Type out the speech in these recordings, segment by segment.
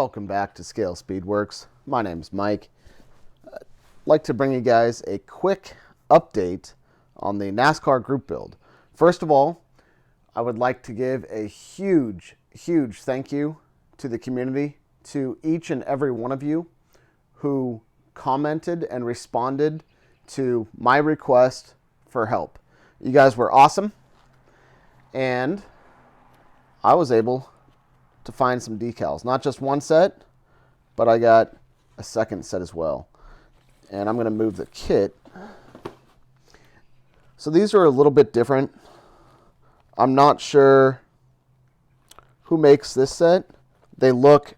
Welcome back to ScaleSpeedworks. My name's Mike. I'd like to bring you guys a quick update on the NASCAR group build. First of all, I would like to give a huge thank you to the community, to each and every one of you who commented and responded to my request for help. You guys were awesome, and I was able to find some decals. Not just one set, but I got a second set as well. And I'm going to move the kit. So these are a little bit different. I'm not sure who makes this set. They look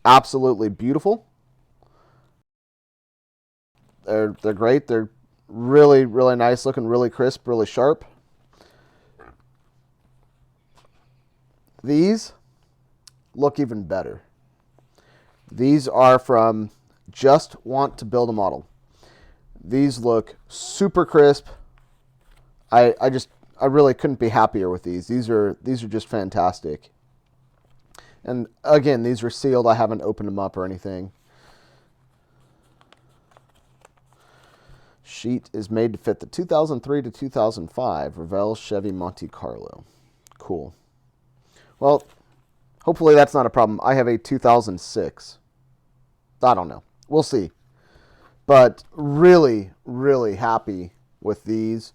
absolutely beautiful. They're great. They're really nice looking, really crisp, really sharp. These look even better. These are from Just Want to Build a Model. These look super crisp. I really couldn't be happier with these. These are just fantastic. And again, these are sealed. I haven't opened them up or anything. Sheet is made to fit the 2003 to 2005 Revell Chevy Monte Carlo. Cool. Well, hopefully that's not a problem. I have a 2006. I don't know. We'll see. But really happy with these.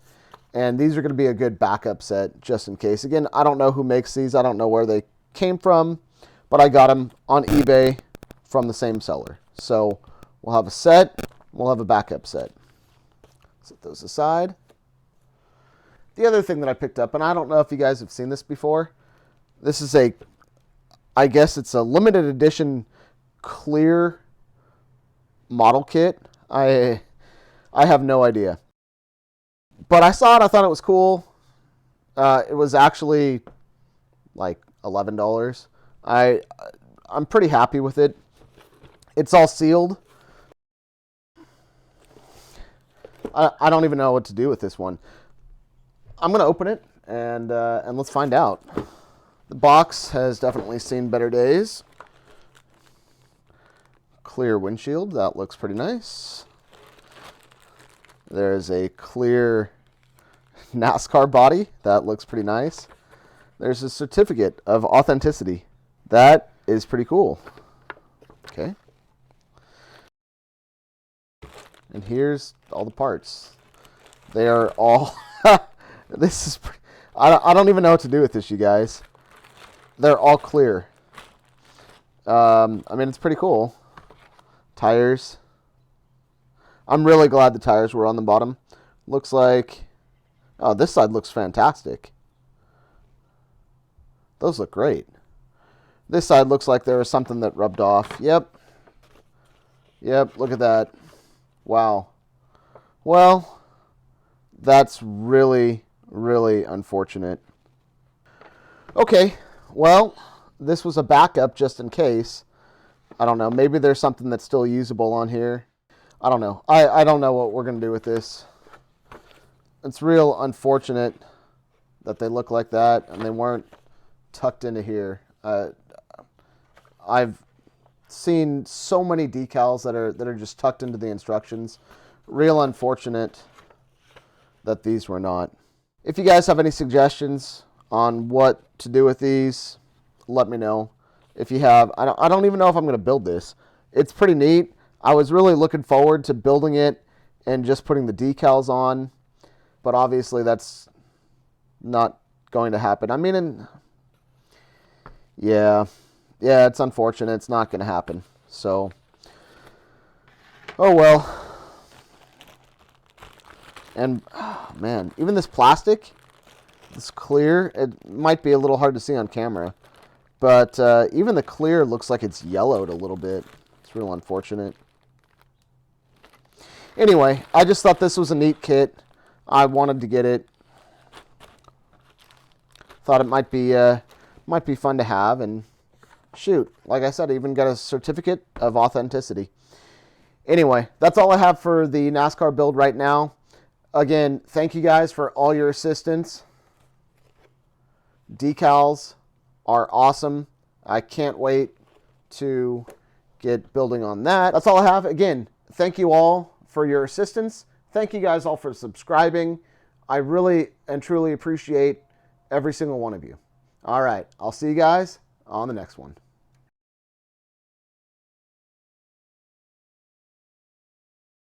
And these are going to be a good backup set just in case. Again, I don't know who makes these. I don't know where they came from. But I got them on eBay from the same seller. So we'll have a set. We'll have a backup set. Set those aside. The other thing that I picked up, and I don't know if you guys have seen this before. This is I guess it's a limited edition clear model kit. I have no idea. But I saw it, I thought it was cool. It was actually like $11. I'm pretty happy with it. It's all sealed. I don't even know what to do with this one. I'm going to open it and let's find out. The box has definitely seen better days. Clear windshield, that looks pretty nice. There's a clear NASCAR body, that looks pretty nice. There's a certificate of authenticity. That is pretty cool. Okay. And here's all the parts. They are all... This is... I don't even know what to do with this, you guys. They're all clear. I mean, it's pretty cool. Tires. I'm really glad the tires were on the bottom. Looks like... Oh, this side looks fantastic. Those look great. This side looks like there was something that rubbed off. Yep, look at that. Wow. Well, that's really unfortunate. Okay, well, this was a backup just in case. I don't know. Maybe there's something that's still usable on here. I don't know. I don't know what we're going to do with this. It's real unfortunate that they look like that and they weren't tucked into here. I've seen so many decals that are just tucked into the instructions. Real unfortunate that these were not. If you guys have any suggestions on what to do with these, let me know. If you have, I don't even know if I'm going to build this. It's pretty neat. I was really looking forward to building it and just putting the decals on, but obviously that's not going to happen. I mean, yeah, it's unfortunate. It's not going to happen. So, oh well. And, oh man, even this plastic, this clear, it might be a little hard to see on camera. But even the clear looks like it's yellowed a little bit. It's real unfortunate. Anyway, I just thought this was a neat kit. I wanted to get it. Thought it might be fun to have. And shoot, like I said, I even got a certificate of authenticity. Anyway, that's all I have for the NASCAR build right now. Again, thank you guys for all your assistance. Decals are awesome. I can't wait to get building on that. That's all I have. Again, thank you all for your assistance. Thank you guys all for subscribing. I really and truly appreciate every single one of you. All right, I'll see you guys on the next one.